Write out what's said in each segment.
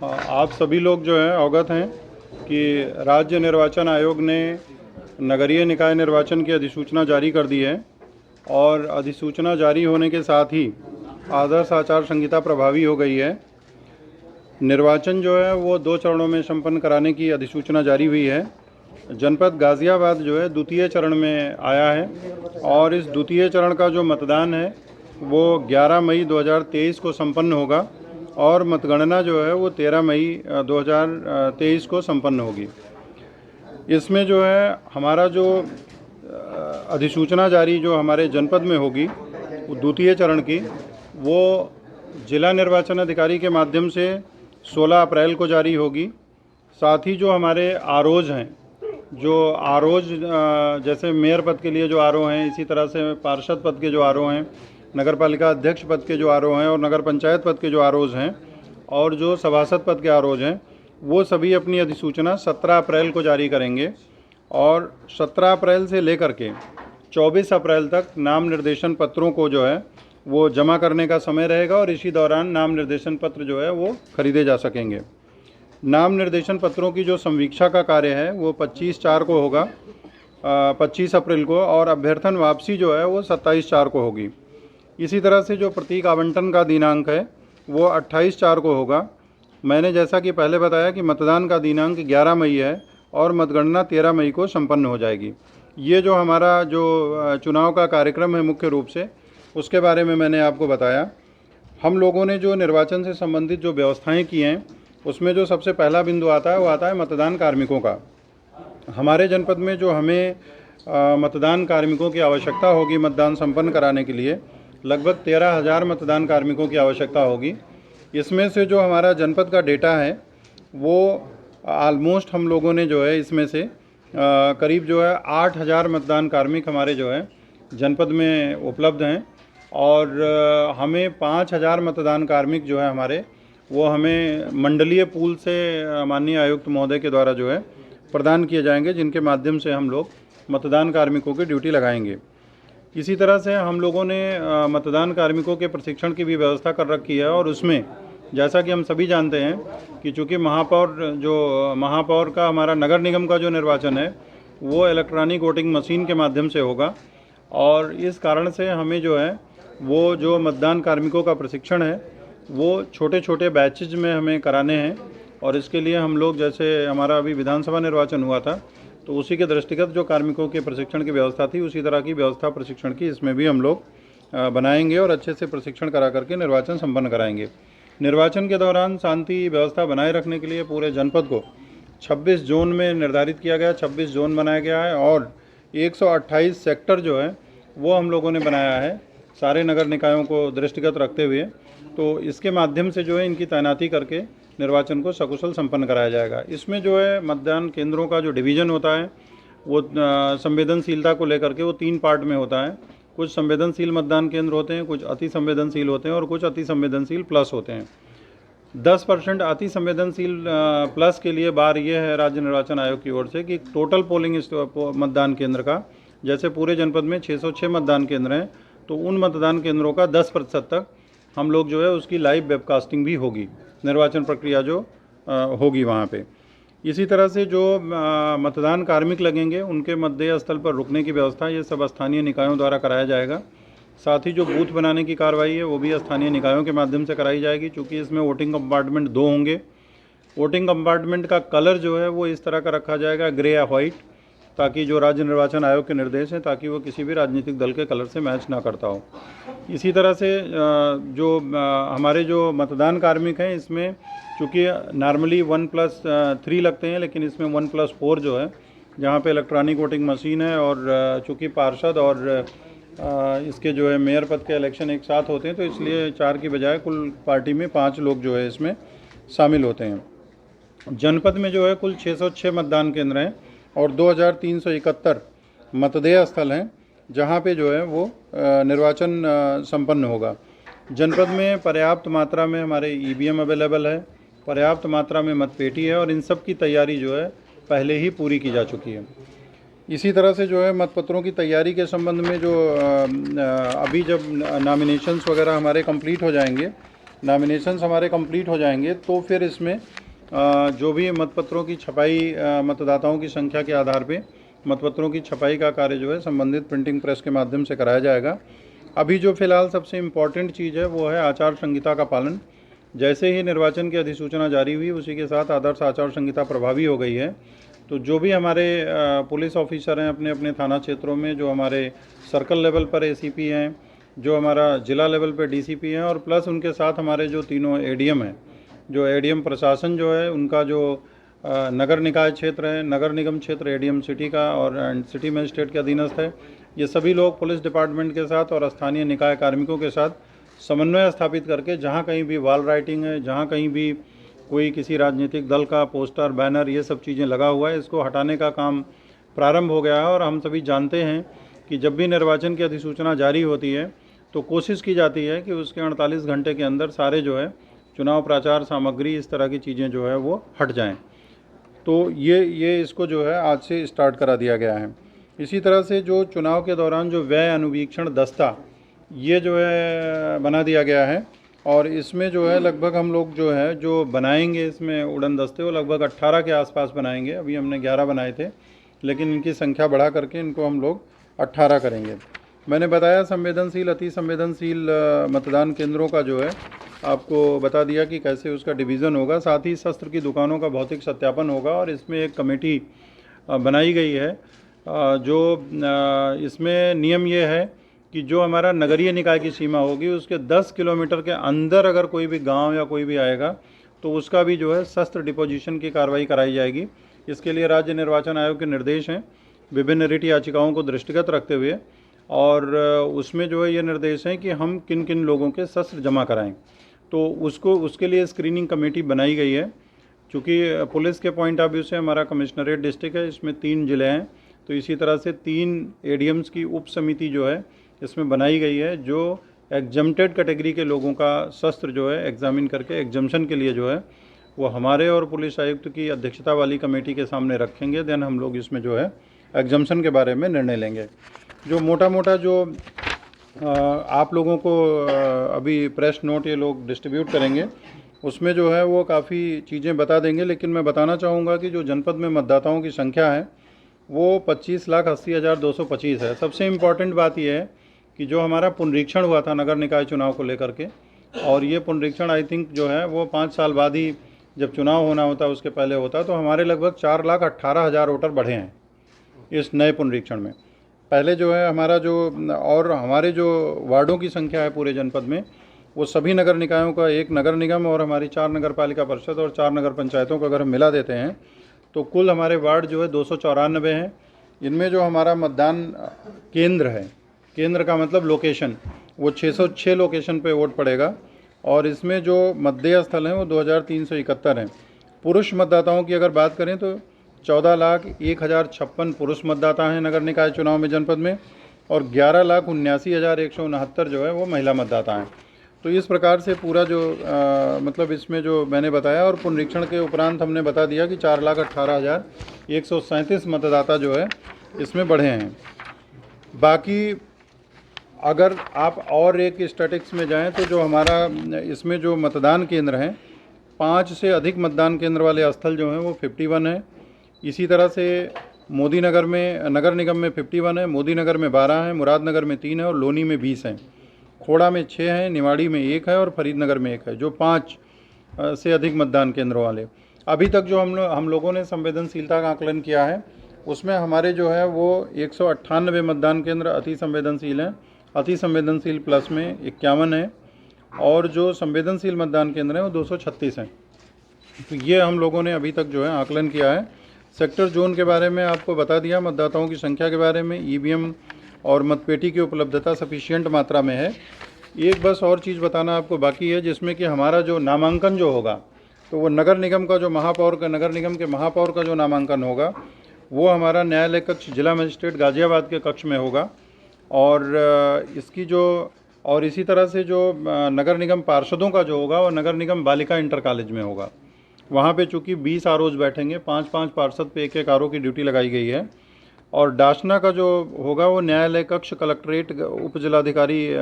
आप सभी लोग जो हैं अवगत हैं कि राज्य निर्वाचन आयोग ने नगरीय निकाय निर्वाचन की अधिसूचना जारी कर दी है और अधिसूचना जारी होने के साथ ही आदर्श आचार संहिता प्रभावी हो गई है। निर्वाचन जो है वो 2 चरणों में संपन्न कराने की अधिसूचना जारी हुई है। जनपद गाज़ियाबाद जो है द्वितीय चरण में आया है और इस द्वितीय चरण का जो मतदान है वो 11 मई 2023 को संपन्न होगा और मतगणना जो है वो 13 मई 2023 को संपन्न होगी। इसमें जो है हमारा जो अधिसूचना जारी जो हमारे जनपद में होगी वो द्वितीय चरण की, वो जिला निर्वाचन अधिकारी के माध्यम से 16 अप्रैल को जारी होगी। साथ ही जो हमारे आरओज हैं, जो आरओज जैसे मेयर पद के लिए जो आरओ हैं, इसी तरह से पार्षद पद के जो आरओ हैं, नगर पालिका अध्यक्ष पद के जो आरओ हैं और नगर पंचायत पद के जो आरओज हैं और जो सभासद पद के आरओज हैं, वो सभी अपनी अधिसूचना 17 अप्रैल को जारी करेंगे और 17 अप्रैल से लेकर के 24 अप्रैल तक नाम निर्देशन पत्रों को जो है वो जमा करने का समय रहेगा और इसी दौरान नाम निर्देशन पत्र जो है वो खरीदे जा सकेंगे। नाम निर्देशन पत्रों की जो संवीक्षा का कार्य है वो 25/4 को होगा, 25 अप्रैल को, और अभ्यर्थन वापसी जो है वो 27/4 को होगी। इसी तरह से जो प्रतीक आवंटन का दिनांक है वो 28/4 को होगा। मैंने जैसा कि पहले बताया कि मतदान का दिनांक 11 मई है और मतगणना 13 मई को संपन्न हो जाएगी। ये जो हमारा जो चुनाव का कार्यक्रम है मुख्य रूप से, उसके बारे में मैंने आपको बताया। हम लोगों ने जो निर्वाचन से संबंधित जो व्यवस्थाएं की हैं उसमें जो सबसे पहला बिंदु आता है वो आता है मतदान कार्मिकों का। हमारे जनपद में जो हमें मतदान कार्मिकों की आवश्यकता होगी मतदान संपन्न कराने के लिए, लगभग 13,000 मतदान कार्मिकों की आवश्यकता होगी। इसमें से जो हमारा जनपद का डेटा है वो ऑलमोस्ट हम लोगों ने जो है इसमें से करीब जो है 8,000 मतदान कार्मिक हमारे जो है जनपद में उपलब्ध हैं और हमें 5,000 मतदान कार्मिक जो है हमारे वो हमें मंडलीय पूल से माननीय आयुक्त महोदय के द्वारा जो है प्रदान किए जाएंगे, जिनके माध्यम से हम लोग मतदान कार्मिकों की ड्यूटी लगाएंगे। इसी तरह से हम लोगों ने मतदान कार्मिकों के प्रशिक्षण की भी व्यवस्था कर रखी है और उसमें जैसा कि हम सभी जानते हैं कि चूँकि महापौर का हमारा नगर निगम का जो निर्वाचन है वो इलेक्ट्रॉनिक वोटिंग मशीन के माध्यम से होगा और इस कारण से हमें जो है वो जो मतदान कार्मिकों का प्रशिक्षण है वो छोटे छोटे बैचेज में हमें कराने हैं और इसके लिए हम लोग, जैसे हमारा अभी विधानसभा निर्वाचन हुआ था तो उसी के दृष्टिगत जो कार्मिकों के प्रशिक्षण की व्यवस्था थी उसी तरह की व्यवस्था प्रशिक्षण की इसमें भी हम लोग बनाएंगे और अच्छे से प्रशिक्षण करा करके निर्वाचन संपन्न कराएंगे। निर्वाचन के दौरान शांति व्यवस्था बनाए रखने के लिए पूरे जनपद को 26 जोन में निर्धारित किया गया, 26 जोन बनाया गया है और 128 सेक्टर जो है वो हम लोगों ने बनाया है सारे नगर निकायों को दृष्टिगत रखते हुए। तो इसके माध्यम से जो है इनकी तैनाती करके निर्वाचन को सकुशल संपन्न कराया जाएगा। इसमें जो है मतदान केंद्रों का जो डिवीज़न होता है वो संवेदनशीलता को लेकर के वो 3 पार्ट में होता है। कुछ संवेदनशील मतदान केंद्र होते हैं, कुछ अति संवेदनशील होते हैं और कुछ अति संवेदनशील प्लस होते हैं। 10% अति संवेदनशील प्लस के लिए बार ये है राज्य निर्वाचन आयोग की ओर से कि टोटल पोलिंग मतदान केंद्र का, जैसे पूरे जनपद में 606 मतदान केंद्र हैं तो उन मतदान केंद्रों का 10% तक हम लोग जो है उसकी लाइव वेबकास्टिंग भी होगी, निर्वाचन प्रक्रिया जो होगी वहाँ पे। इसी तरह से जो मतदान कार्मिक लगेंगे उनके मतदेय स्थल पर रुकने की व्यवस्था ये सब स्थानीय निकायों द्वारा कराया जाएगा। साथ ही जो बूथ बनाने की कार्रवाई है वो भी स्थानीय निकायों के माध्यम से कराई जाएगी। चूँकि इसमें वोटिंग कंपार्टमेंट 2 होंगे। वोटिंग कंपार्टमेंट का कलर जो है वो इस तरह का रखा जाएगा, ग्रे या वाइट, ताकि जो राज्य निर्वाचन आयोग के निर्देश हैं ताकि वो किसी भी राजनीतिक दल के कलर से मैच ना करता हो। इसी तरह से जो हमारे जो मतदान कार्मिक हैं इसमें चूँकि नॉर्मली 1+3 लगते हैं, लेकिन इसमें 1+4 जो है जहाँ पे इलेक्ट्रॉनिक वोटिंग मशीन है और चूँकि पार्षद और इसके जो है मेयर पद के इलेक्शन एक साथ होते हैं तो इसलिए 4 की बजाय कुल पार्टी में 5 लोग जो है इसमें शामिल होते हैं। जनपद में जो है कुल 606 मतदान केंद्र हैं और 2371 मतदेय स्थल हैं जहाँ पे जो है वो निर्वाचन संपन्न होगा। जनपद में पर्याप्त मात्रा में हमारे ईवीएम अवेलेबल है, पर्याप्त मात्रा में मतपेटी है और इन सब की तैयारी जो है पहले ही पूरी की जा चुकी है। इसी तरह से जो है मतपत्रों की तैयारी के संबंध में जो अभी जब नॉमिनेशंस वगैरह हमारे कंप्लीट हो जाएंगे नॉमिनेशंस हमारे कंप्लीट हो जाएंगे तो फिर इसमें जो भी मतपत्रों की छपाई, मतदाताओं की संख्या के आधार पे मतपत्रों की छपाई का कार्य जो है संबंधित प्रिंटिंग प्रेस के माध्यम से कराया जाएगा। अभी जो फिलहाल सबसे इम्पॉर्टेंट चीज़ है वो है आचार संहिता का पालन। जैसे ही निर्वाचन की अधिसूचना जारी हुई उसी के साथ आदर्श आचार संहिता प्रभावी हो गई है। तो जो भी हमारे पुलिस ऑफिसर हैं अपने अपने थाना क्षेत्रों में, जो हमारे सर्कल लेवल पर एसीपी हैं, जो हमारा जिला लेवल पर डीसीपी हैं, और प्लस उनके साथ हमारे जो तीनों एडीएम हैं, जो एडीएम प्रशासन जो है उनका जो नगर निकाय क्षेत्र है, नगर निगम क्षेत्र एडीएम सिटी का और सिटी मजिस्ट्रेट के अधीनस्थ है, ये सभी लोग पुलिस डिपार्टमेंट के साथ और स्थानीय निकाय कार्मिकों के साथ समन्वय स्थापित करके जहाँ कहीं भी वॉल राइटिंग है, जहाँ कहीं भी कोई किसी राजनीतिक दल का पोस्टर, बैनर, ये सब चीज़ें लगा हुआ है, इसको हटाने का काम प्रारंभ हो गया है। और हम सभी जानते हैं कि जब भी निर्वाचन की अधिसूचना जारी होती है तो कोशिश की जाती है कि उसके 48 घंटे के अंदर सारे जो है चुनाव प्रचार सामग्री, इस तरह की चीज़ें जो है वो हट जाएं। तो ये इसको जो है आज से स्टार्ट करा दिया गया है। इसी तरह से जो चुनाव के दौरान जो व्यय अनुवीक्षण दस्ता, ये जो है बना दिया गया है, और इसमें जो है लगभग हम लोग जो है जो बनाएंगे इसमें उड़न दस्ते, वो लगभग 18 के आसपास बनाएंगे। अभी हमने 11 बनाए थे, लेकिन इनकी संख्या बढ़ा करके इनको हम लोग 18 करेंगे। मैंने बताया संवेदनशील, अति संवेदनशील मतदान केंद्रों का जो है आपको बता दिया कि कैसे उसका डिवीज़न होगा। साथ ही शस्त्र की दुकानों का भौतिक सत्यापन होगा, और इसमें एक कमेटी बनाई गई है। जो इसमें नियम ये है कि जो हमारा नगरीय निकाय की सीमा होगी उसके 10 किलोमीटर के अंदर अगर कोई भी गांव या कोई भी आएगा तो उसका भी जो है शस्त्र डिपोजिशन की कार्रवाई कराई जाएगी। इसके लिए राज्य निर्वाचन आयोग के निर्देश हैं विभिन्न रिट याचिकाओं को दृष्टिगत रखते हुए, और उसमें जो है ये निर्देश हैं कि हम किन किन लोगों के शस्त्र जमा कराएं। तो उसके लिए स्क्रीनिंग कमेटी बनाई गई है। चूँकि पुलिस के पॉइंट ऑफ व्यू से हमारा कमिश्नरेट डिस्ट्रिक्ट है, इसमें 3 ज़िले हैं, तो इसी तरह से 3 एडीएम्स की उप समिति जो है इसमें बनाई गई है, जो एग्जम्प्टेड कैटेगरी के लोगों का शस्त्र जो है एग्जामिन करके एग्जम्पशन के लिए जो है वो हमारे और पुलिस आयुक्त की अध्यक्षता वाली कमेटी के सामने रखेंगे। देन हम लोग इसमें जो है एग्जम्पशन के बारे में निर्णय लेंगे। जो मोटा मोटा जो आप लोगों को अभी प्रेस नोट ये लोग डिस्ट्रीब्यूट करेंगे उसमें जो है वो काफ़ी चीज़ें बता देंगे, लेकिन मैं बताना चाहूँगा कि जो जनपद में मतदाताओं की संख्या है वो 25,80,225 है। सबसे इम्पॉर्टेंट बात यह है कि जो हमारा पुनरीक्षण हुआ था नगर निकाय चुनाव को लेकर के, और ये पुनरीक्षण आई थिंक जो है वो 5 साल बाद ही जब चुनाव होना होता उसके पहले होता, तो हमारे लगभग 4,18,000 वोटर बढ़े हैं इस नए पुनरीक्षण में। पहले जो है हमारा जो और हमारे जो वार्डों की संख्या है पूरे जनपद में, वो सभी नगर निकायों का, एक नगर निगम और हमारी 4 नगर पालिका परिषद और 4 नगर पंचायतों को अगर हम मिला देते हैं तो कुल हमारे वार्ड जो है 294 हैं। इनमें जो हमारा मतदान केंद्र है, केंद्र का मतलब लोकेशन, वो 606 लोकेशन पे वोट पड़ेगा, और इसमें जो मतदेय स्थल हैं वो 2371 हैं। पुरुष मतदाताओं की अगर बात करें तो 14,01,056 पुरुष मतदाता हैं नगर निकाय चुनाव में जनपद में, और 11,79,169 जो है वो महिला मतदाता हैं। तो इस प्रकार से पूरा जो मतलब इसमें जो मैंने बताया, और पुनरीक्षण के उपरांत हमने बता दिया कि 4,18,137 मतदाता जो है इसमें बढ़े हैं। बाकी अगर आप और एक स्टैटिक्स में जाएं तो जो हमारा इसमें जो मतदान केंद्र हैं, 5 से अधिक मतदान केंद्र वाले स्थल जो हैं वो 51 है। इसी तरह से मोदी नगर में, नगर निगम में 51 है, मोदी नगर में 12 है, मुरादनगर में 3 है और लोनी में 20 हैं, खोड़ा में 6 हैं, निवाड़ी में 1 है और फरीदनगर में 1 है, जो 5 से अधिक मतदान केंद्रों वाले। अभी तक जो हम लोगों ने संवेदनशीलता का आकलन किया है उसमें हमारे जो है वो 198 मतदान केंद्र अति संवेदनशील हैं। अति संवेदनशील प्लस में 51 है, और जो संवेदनशील मतदान केंद्र हैं वो 236 हैं। तो ये हम लोगों ने अभी तक जो है आकलन किया है। सेक्टर जोन के बारे में आपको बता दिया, मतदाताओं की संख्या के बारे में, ईवीएम और मतपेटी की उपलब्धता सफिशिएंट मात्रा में है। एक बस और चीज़ बताना आपको बाकी है, जिसमें कि हमारा जो नामांकन जो होगा तो वो नगर निगम का जो महापौर का, नगर निगम के महापौर का जो नामांकन होगा वो हमारा न्यायालय कक्ष जिला मजिस्ट्रेट गाजियाबाद के कक्ष में होगा, और इसकी जो और इसी तरह से जो नगर निगम पार्षदों का जो होगा वो नगर निगम बालिका इंटर कॉलेज में होगा। वहाँ पे चूँकि 20 आरओज बैठेंगे, 5-5 पार्षद पे एक आरओ की ड्यूटी लगाई गई है। और डाशना का जो होगा वो न्यायालय कक्ष कलेक्ट्रेट उप जिलाधिकारी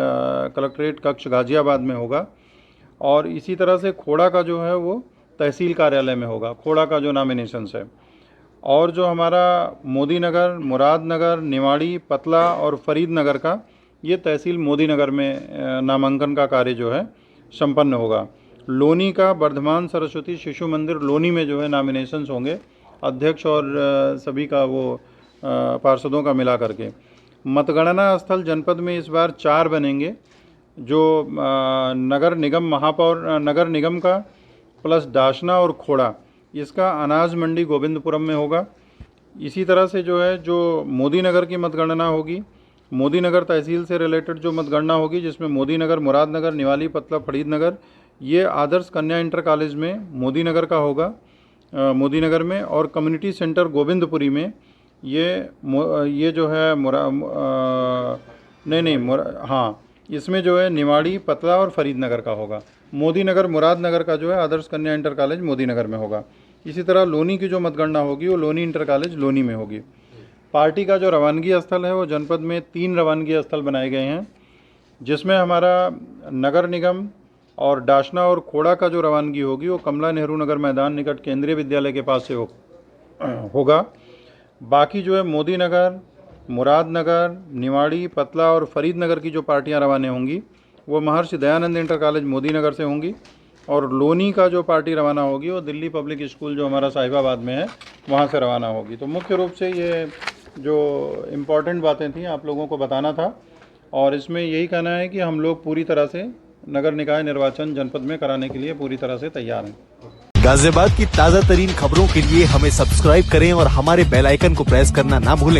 कलेक्ट्रेट कक्ष गाजियाबाद में होगा। और इसी तरह से खोड़ा का जो है वो तहसील कार्यालय में होगा, खोड़ा का जो नॉमिनेशंस है। और जो हमारा मोदी नगर, मुरादनगर, निवाड़ी, पतला और फरीद नगर का, ये तहसील मोदी नगर में नामांकन का कार्य जो है संपन्न होगा। लोनी का वर्धमान सरस्वती शिशु मंदिर लोनी में जो है नॉमिनेशंस होंगे, अध्यक्ष और सभी का वो पार्षदों का मिला करके। मतगणना स्थल जनपद में इस बार 4 बनेंगे, जो नगर निगम महापौर नगर निगम का प्लस डाशना और खोड़ा, इसका अनाज मंडी गोविंदपुरम में होगा। इसी तरह से जो है जो मोदी नगर की मतगणना होगी, मोदी नगर तहसील से रिलेटेड जो मतगणना होगी, जिसमें मोदी नगर, मुरादनगर, निवाली, पतला, फरीद नगर, ये आदर्श कन्या इंटर कॉलेज में मोदी नगर का होगा, मोदी नगर में। और कम्युनिटी सेंटर गोविंदपुरी में ये जो है इसमें जो है निवाड़ी, पतला और फरीद नगर का होगा। मोदी नगर, मुरादनगर का जो है आदर्श कन्या इंटर कॉलेज मोदी नगर में होगा। इसी तरह लोनी की जो मतगणना होगी वो लोनी इंटर कॉलेज लोनी में होगी। पार्टी का जो रवानगी स्थल है वो जनपद में 3 रवानगी स्थल बनाए गए हैं, जिसमें हमारा नगर निगम और डाशना और खोड़ा का जो रवानगी होगी वो कमला नेहरू नगर मैदान निकट केंद्रीय विद्यालय के पास से होगा। बाकी जो है मोदी नगर, मुरादनगर, निवाड़ी, पतला और फरीद नगर की जो पार्टियां रवाना होंगी वो महर्षि दयानंद इंटर कॉलेज मोदी नगर से होंगी। और लोनी का जो पार्टी रवाना होगी वो दिल्ली पब्लिक स्कूल जो हमारा साहिबाबाद में है वहाँ से रवाना होगी। तो मुख्य रूप से ये जो इम्पॉर्टेंट बातें थी आप लोगों को बताना था, और इसमें यही कहना है कि हम लोग पूरी तरह से नगर निकाय निर्वाचन जनपद में कराने के लिए पूरी तरह से तैयार हैं। गाजियाबाद की ताज़ा तरीन खबरों के लिए हमें सब्सक्राइब करें और हमारे बेल आइकन को प्रेस करना ना भूलें।